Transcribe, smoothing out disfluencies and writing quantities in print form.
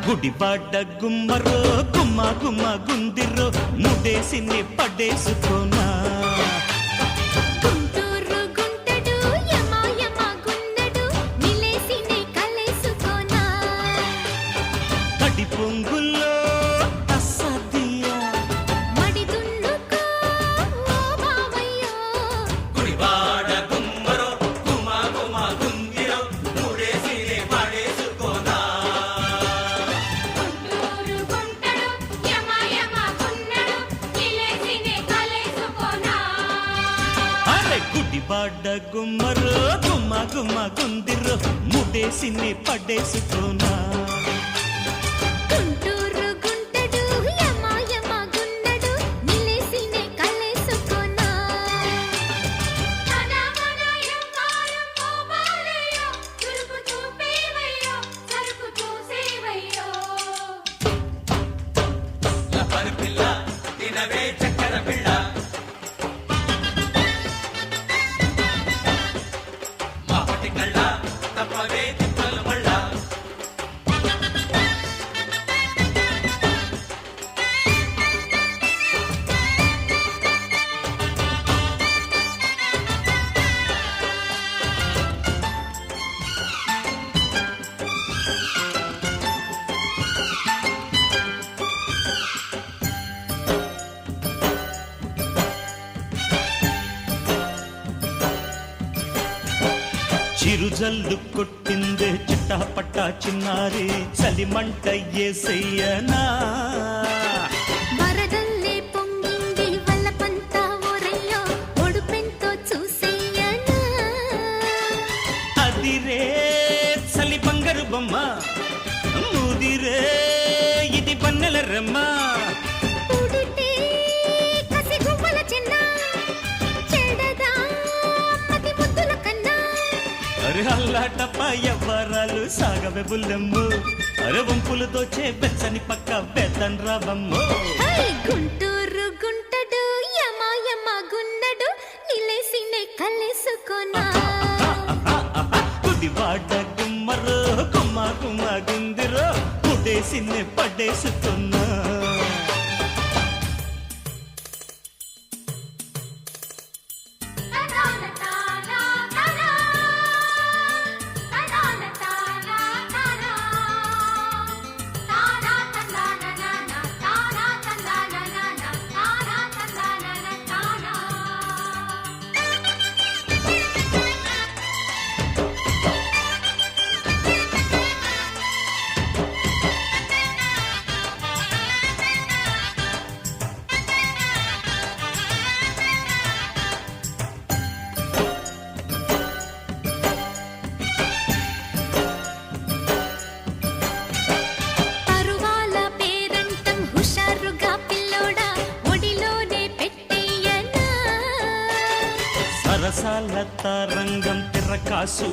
గుడివాడ గుమ్మరో గుమ్మ గుమ్మ గుందిరో ముడేసిని పడేసుకోనా గుంటూరు గుంటడు యమ యమ గుండడు నిలేసిని కలేసుకోనా తడి పొంగుల్లో అసదియా మడి దున్నుకో ఓ బావయ్యో గుడివాడ గుమ్మరో గుమ్మ గుమ్మ గుందిరో ముడేసిని పడేసుకోనా గుంటూరు గుంటడు యమ యమ గుండడు నిలేసిని కలేసుకోనా అరే గుడివాడ గుమ్మరో గుమ్మ గుమ్మ గుందిరో ముడేసిని పడేసుకోనా గుంటూరు గుంటడు యమ యమ గుండడు నిలేసిని కలేసుకోనా తనమన యమ్మారం పోబాలయ్యో చురుకు చూపేవయ్యో సరుకు చూసేవయ్యో లపర్ పిల్ల తినవే చక్కెర పిల్ల మాపటి కళ్ళ తప్పవే తిప్పలు మళ్ళ చిరుజల్లు కొట్టిందే చిట్టపట్ట చిన్నారి చలిమంట ఏసయ్యనా వరదల్లే పొంగింది వల్లపంత ఓరయ్యో ఒడుపెంతో చూసేయనా అదిరే చలి బంగారు బొమ్మ ముదిరే ఇది పన్నెల రమ్మ ఉడితే కసి గువ్వల చిన్న చెడదా మతి ముద్దుల కన్నా అరే అల్లాటప్ప ఎవ్వరాలు సాగవే బుల్లెమ్ము అరే వంపులు దోచే బెచ్చని పక్క బెద్దన్ రావమ్ము హై గుంటూరు గుంటడు యమ యమ గుండడు నిలేసినే కలేసుకోనా గుడివాడ గుమ్మరో గుమ్మ గుమ్మ గుందిరో పుడేసిని పడేసుకున్నా పరువాల పేరంటం హుషారుగా పిల్లోడా ఒడిలోనే పెట్టేయనా సరసాల తరంగం తిరకాసు